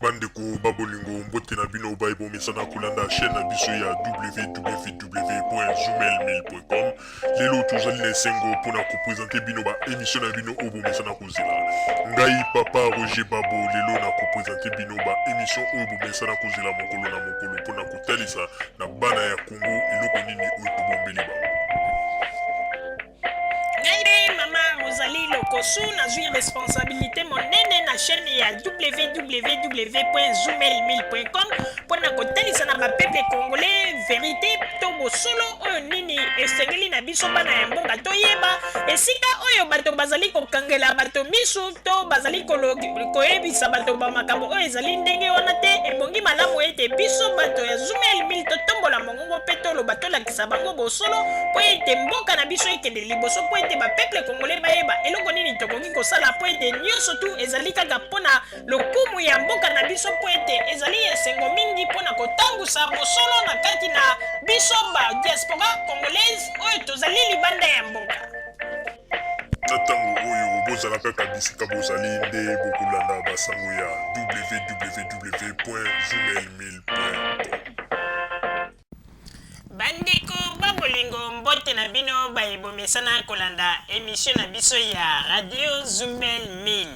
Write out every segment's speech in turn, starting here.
Bandeko babolingo mbote na bino baibo mesana kolanda chaîne na biso ya www.zoomel1000.com. Lelo tozali na esengo mpona kopresente bino ba émission na bino oyo bomesana kozela. Ngai papa Roger Babo lelo na kopresente bino ba émission oyo bomesana kozela mokolo na mokolo mpona kotalisa na bana ya Congo eloko nini oyo tobombeli bango. Ozali lokosu nazwi responsabilité monene na chaîne ya www.zoomel1000.com mpona kotalisa na bapeple congolais vérité to bosolo oyo nini esengeli na biso bana ya mboka toyeba esika oyo bato bazali kokangela bato misu to bazali koyebisa bato bamakambo oyo ezali ndenge wana te. Ebongi malamu ete biso bato ya Zoomel 1000 totombola mongongo mpe toloba tolakisa bango bosolo mpo ete mboka na biso ekende liboso mpo ete bapeple congolais bayeba eloko nini tokoki kosala mpo ete nyonso tu ezali kaka mpona lokumu ya mboka na biso mpo ete ezali esengo mingi mpona kotambusa bosolo na kati na biso ba diaspora congolaise oyo tozali libanda ya mboka. Na ntango oyo bozala kaka bisika bozali nde bokolanda basango ya www.zoomel1000.com. Bandeko babolingo mbote na bino bayebomesana kolanda émission na biso ya radio Zoomel 1000.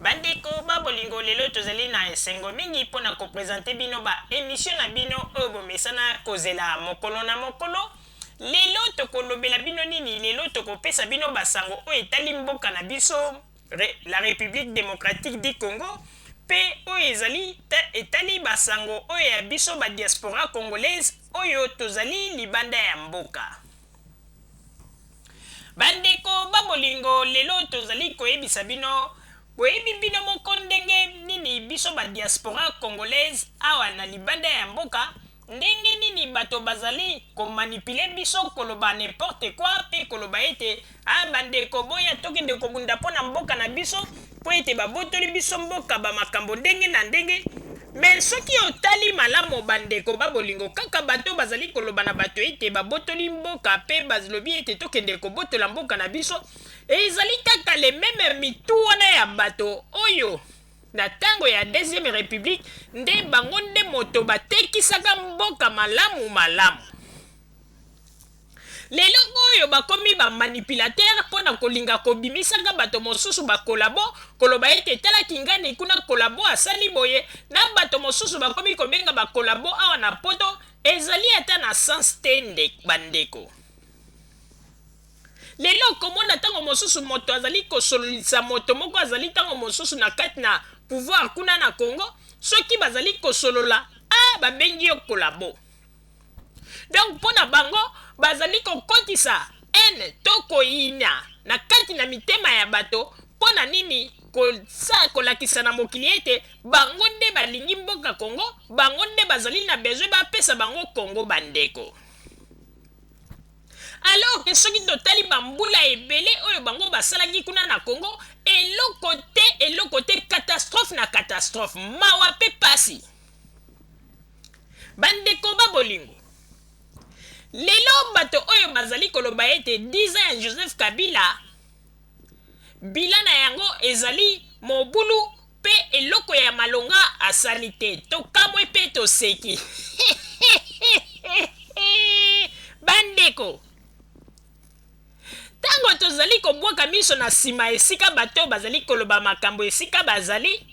Bandeko babolingo lelo tozali na esengo mingi mpona kopresente bino ba émission na bino oyo bomesana kozela mokolo na mokolo. Lelo tokolobela bino nini? Lelo tokopesa bino basango oyo etali mboka na biso la République démocratique du Congo pe oyo ezali etali basango oyo ya biso ba diaspora congolaise oyo tozali libanda ya mboka. Bandeko babolingo lelo tozali koyebisa bino boyebi bino moko ndenge nini biso ba diaspora congolaise awa na libanda ya mboka ndenge nini bato bazali komanipule biso koloba n'importe quoi pe koloba ete bandeko boya tokende kobunda mpona mboka na biso mpo ete babotoli biso mboka bamakambo ndenge na ndenge. Me soki otali malamu bandeko babolingo kaka bato bazali koloba na bato ete babotoli mboka pe bazolobi ete tokende kobotola mboka na biso ezali kaka le meme mitu wana ya bato oyo na tango ya deuxième république nde bango nde moto batekisaka mboka malamu. Lelo oyo bakomi bamanipulateur mpona kolinga kobimisaka bato mosusu bakolabo koloba ete tala kingani kuna kolabo asali boye na bato mosusu bakomi kobenga bakolabo awa na poto ezali ata na sens te bandeko. Lelo komona ntango mosusu moto azali kosololisa moto moko azali ntango mosusu na kati na pouvoir kuna na Congo soki bazali kosolola babengi yo kolabo. Donc mpona bango bazali kokotisa ene to koyina na kati na mitema ya bato mpona nini kolakisa na mokili ete bango nde balingi mboka Congo, bango nde bazali na besoin bapesa bango Congo bandeko. Alors que soki totali bambula ebele oyo bango basalaki kuna na Congo eloko te catastrophe na catastrophe mawa pe pasi. Bandeko babolingo lelo bato oyo bazali koloba ete 10 ans ya Joseph Kabila bila na yango ezali mobulu pe eloko ya malonga asali te tokamwe pe toseki. Bandeko tango tozali kobwaka miso na nsima esika bato bazali koloba makambo esika bazali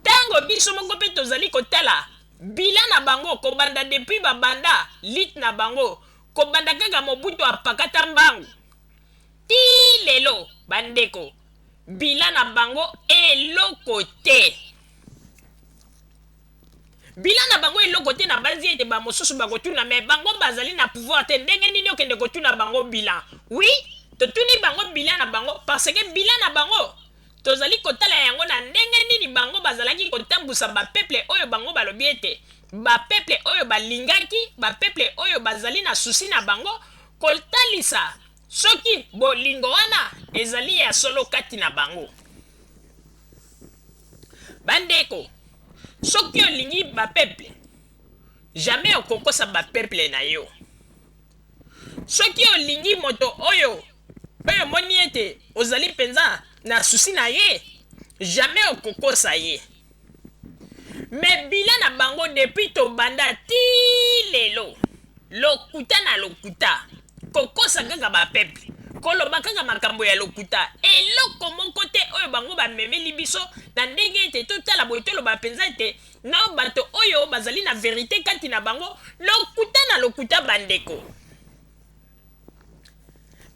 tango biso moko mpe tozali kotala bila na bango kobanda depuis babanda lit na bango kobanda kaka mobutu apakata mbangu ti lelo bandeko bila na bango eloko te. Bila na bango eloko te na banzi ete bamosusu bakotuna me bango bazali na pouvoir te ndenge nini okende kotuna bango bilan. Oui, totuni bango bilan na bango parce que bilan na bango tozali kotala yango na ndenge nini bango bazalaki kotambusa bapeple oyo bango balobi ete bapeple oyo balingaki bapeple oyo bazali na susi na bango kotalisa soki bolingo wana ezali ya solo kati na bango. Bandeko soki olingi bapeple jamais okokosa bapeple na yo. Soki olingi moto oyo moni ete ozali penza na susi na ye jamais okokosa ye. mais bilan na bango depuis to banda ti lelo lokuta na lokuta kokosa kaka ba peuple koloba kaka makambo ya lokuta eloko moko te oyo bango bamemeli biso na ndenge ete totala boye toloba mpenza ete nao bato oyo bazali na verite kati na bango lokuta na lokuta bandeko.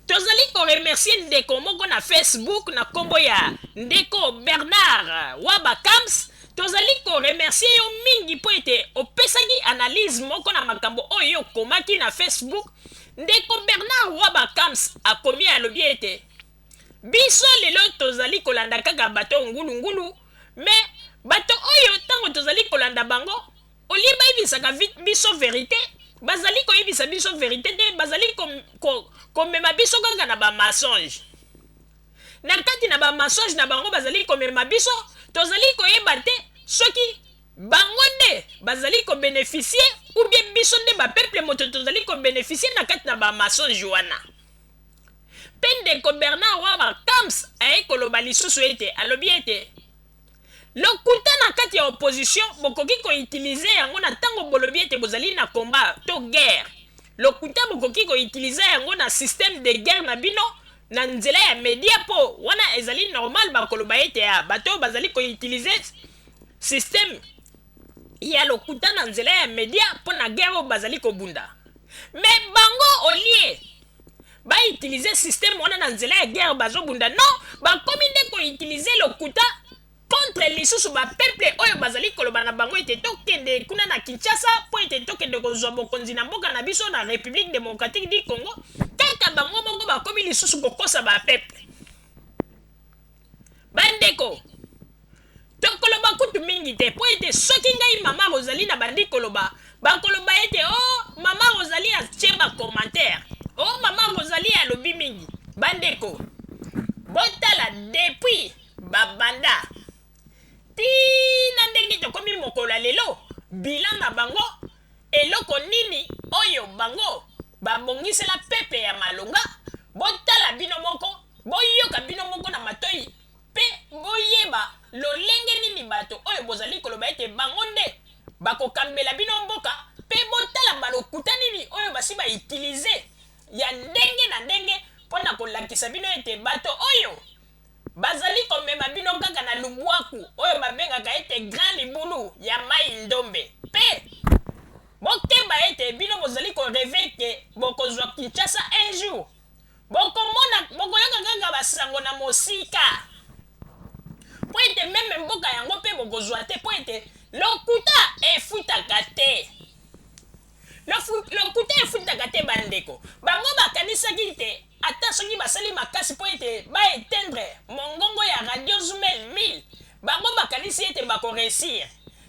Tozali ko remercier ndeko moko na Facebook na kombo ya ndeko Bernard Wabakams. Tozali ko remercier yo mingi po ete opesaki analyse moko na makambo oyo komaki na Facebook. Ndeko Bernard Wabakams akomi alobi ete biso lelo tozali kolanda kaka bato ngulu mais bato oyo tango tozali kolanda bango olimba ibisaka biso verite bazali koyebisa biso verite te bazali komema biso kaka na bamensonge na kati na bamensonge na bango bazali komema biso tozali koyeba te soki bango nde bazali kobeneficie ou bien biso nde bapeuple moto tozali kobeneficie na kati na bamensonge wana. Mpe ndeko Bernard Wabakams aye koloba lisusu ete alobi ete lokuta na kati ya opposition bokoki koutilize yango na ntango bolobi ete bozali na combat to guerre. Lokuta bokoki koutilize yango na système de guerre na bino na nzela ya media po wana ezali normal bakoloba ete ya bato bazali koutilize système ya lokuta na nzela ya media po na guerre bazali kobunda. Mais bango olie ba utiliser système wana na nzela ya guerre bazobunda non bakomi nde koutilize lokuta contre lisusu bapeuple oyo bazali koloba na bango ete tokende kuna na Kinshasa po ete tokende kozwa bokonzi na mboka na biso na République démocratique du Congo kaka bango moko bakomi lisusu kokosa bapeuple. Bandeko tokoloba kutu mingi te po ete soki ngai mama Rosalie na bandi koloba bakoloba ete oh mama Rosalie atie bacommentaire oh mama Rosalie alobi mingi. Bandeko botala depuis babanda tina ndenge tokomi mokola lelo bilan na bango eloko nini oyo bango babongisela pepe ya malonga botala bino moko boyoka bino moko na matoi pe boyeba lolenge nini bato oyo bozali koloba ete bango nde bakokambela bino mboka pe botala balokuta nini oyo basi bautilize ya ndenge na ndenge mpona kolakisa bino ete bato oyo bazali komema bino kaka na lubwaku oyo babengaka ete grand libulu ya mai ndombe pe bokeba ete bino bozali koreve ke bokozwa Kinshasa un jour bokomona bokoyoka kaka basango na mosika po ete meme mboka yango mpe bokozwa te po ete lokuta efutaka te lokuta efutaka te bandeko bango bakanisaki te ata soki basali makasi po ete baetendre mongongo ya radio Zumel 1000 bango bakanisi ete bakoresir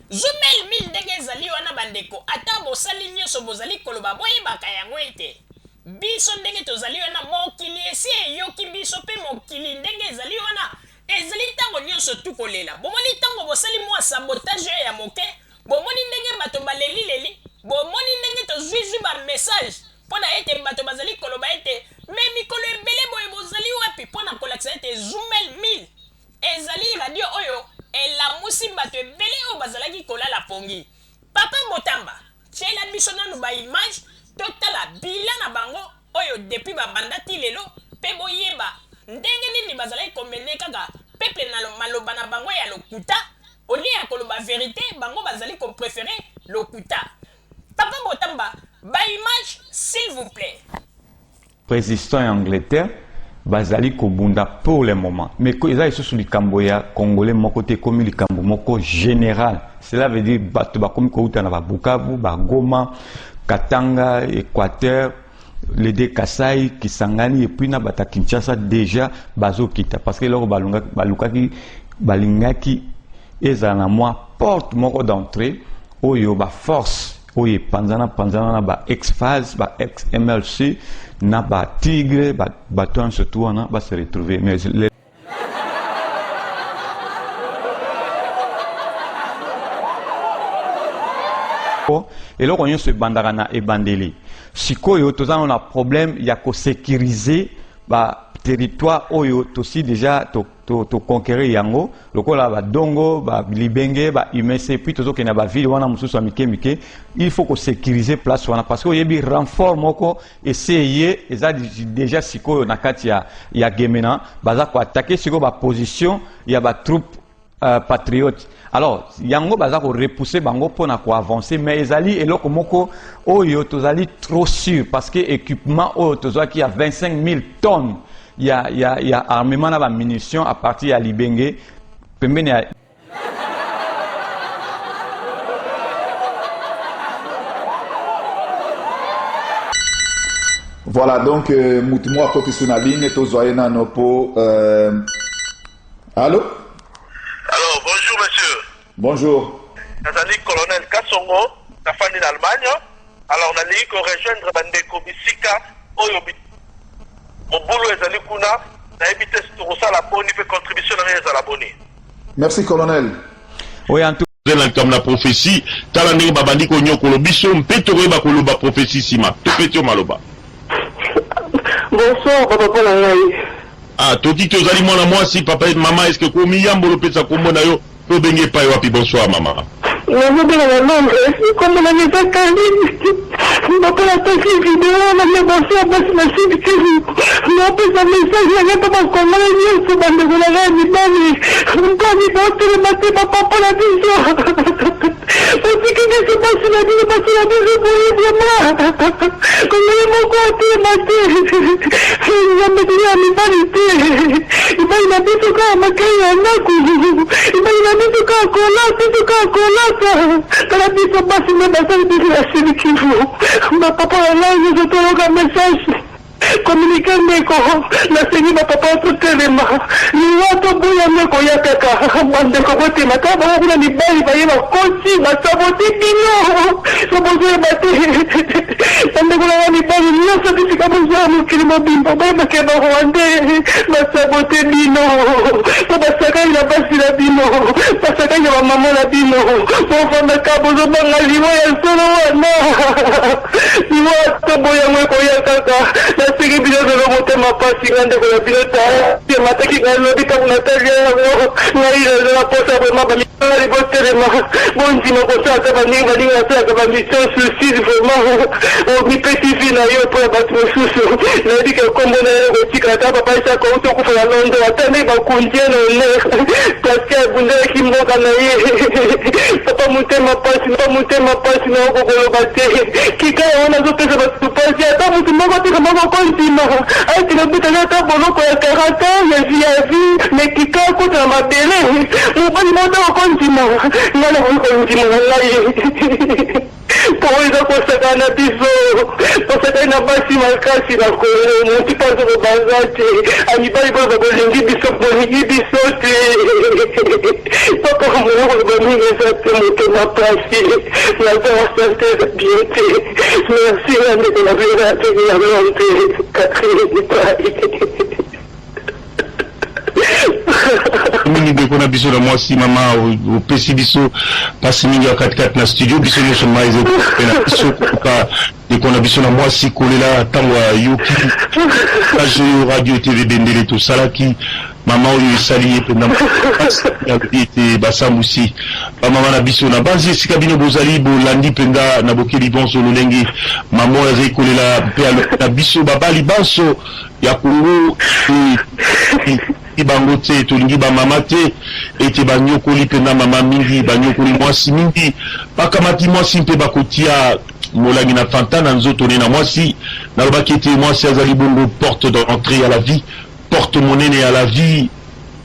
Zumel 1000 ndenge ezali wana bandeko ata bosali nyonso bozali koloba boyebaka yango ete biso ndenge tozali wana mokili esi eyoki biso mpe mokili ndenge ezali wana ezali ntango nyonso tukolela bomoni ntango bosali mwa sabotage ya moke bomoni ndenge bato balelileli bomoni ndenge tozwizwi bamessage mpona ete bato bazali koloba ete me mikolo ebele boye bozali wapi mpona kolakisa ete Zumel 1000 ezali radio oyo elamusi bato ebele oyo bazalaki kolala pongi. Papa Motamba tiela biso nanu baimage totala bilan na bango oyo depuis babanda ti lelo mpe boyeba ndenge nini bazalaki komene kaka peuple na maloba na bango ya lokuta olie ya koloba verite bango bazali koprefere lokuta. Papa Motamba baimage s'il vous plaît. Résistant en Angleterre bazali kobunda pour le moment mais eza lisusu likambo ya congolais moko te komi likambo moko général. Cela veut dire bato bakomi kouta na Bukavu, Goma, Katanga, Équateur, les deux Kasai, Kisangani et puis na bata Kinshasa déjà bazo kita parce que loro balukaki balingaki eza na moi porte moko d'entrée oyo ba force oyo panzana na ba ex-phase ba ex-MLC na ba tigre ba ton surtout wana ba se retrouver mais et là on y se bandara na ebandeli sikoyo tozana na problème ya ko sécuriser ba territoire oyo aussi déjà to conquérir yango lokola ba dongo ba libenge ba imese puis tozo kena ba ville wana mususu mike il faut ko sécuriser place wana parce que yebi renfort moko essayer eza déjà siko na kati ya Gemena baza ko attaquer siko ba position ya ba troupe patriote. Alors yango baza ko repousser bango pona ko avancer mais ezali eloko moko oyo tozali trop sûr parce que équipement oyo tozo ki a 25 000 tonnes. Il y a armement de munitions à partir de Libenge. Voilà, donc, Moutoumou à côté sur la ligne, Tozoyena Nopo. Allô? Alors, bonjour monsieur. Bonjour. Nazali colonel Kassongo, la famille d'Allemagne. Alors, on a dit qu'on rejoindre Bandeko Bisika, Oyobi. Mon boulot est allé kuna, na évité ce la bonne, il fait contribution à la bonne. Merci colonel. Oui, en tout Comme la prophétie, talande babandi ko nyoko lo biso mpeto ba ko loba prophétie sima. To petio maloba. Bonsoir papa la ngai. Ah, toti tozali mwana mwasi papa et maman est-ce que ko miyambo lo pesa ko mona yo to benge pa yo wapi bonsoir maman. Nazobela na Londres, comme la maison Kaline. Papa la taxi vidéo, la maison bonsoir, basi na sibiti. Napesa message ya ngata bakongole nyonso bandeko na ngai mibali. Mpani botere matema papa la biso. Parce que qu'est-ce qui se passe la biso, parce que la biso boye vraiment. Kongole moko ate mate. Zamedia mibali te. Ibali na biso ka makai ya naku. Ibali na biso ka kola. Kala biso basi me basali biso ya silikivu. Ma papa là, je te rends un message. Communiquer meko, la seigneur ma papa tout telema. Ni wato boya meko ya kaka. Bande ko bote mata ba kuna ni bali ba yeba kosi ba saboti bino. So bozo bate. Bande ko ni bali ni so disi ka bozo mu kilimo bimbo ba ba ke ba wande. Ba saboti bino. So ba saka ila basi la bino. Ba saka ya mama la bino. So fanda ka bozo banga liwa ya solo wana. Ni wato boya meko ya kaka. Sigi bilo de monter ma pasi grande con la pilota. Si mata ki galo bita una tarea ngai la posa ba ma mi botere ma bonzi no cosa ta ba ni la ta ba mi so suicide vraiment. O mi pesi na yo pour ba tu susu. Na di ka kombo na go tika ta ba sa ko to ku fa londo atane ba kunjeno ne. Parce bunda ki mo kana ye. Papa monter ma pasi na go go ba te. Ki ka ona zo pesa ba tu pasi ata mo mo ko te mo ai tunapita hata boloko ya karata ya viazi mekika kuta mabele mubali moto konjima ngala konjima ngai poeza kosakana biso kosakana basi makasi na kolo muti paso bazate amibali boza bolingi biso te papa mo baminga zate moto na pasi na za santé bien te merci ande de la vérité ya lonte Mingi beko na biso na mwasi mama o pesi biso pasi mingi ya katikati na studio biso nyonso maize na biso kuka beko na biso na mwasi kolela tango ya yoki page radio TV Bendele to salaki mama oyo esali ye penda ya ete basambusi mama na biso na banzi esika bino bozali bolandi penda na bokeli bonso lolenge mama oyo azali kolela mpe na biso babali banso ya Kongo bango te tolingi ba mama te ete banyokoli pena mama mingi banyokoli mwasi mingi bakamati mwasi mpe bakotia molangi na fanta na nzoto ne na mwasi nalobaki ete mwasi azali bongo porte d'entrée à la vie porte monene à la vie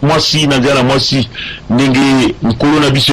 mwasi na nzela mwasi ndenge nkolo na biso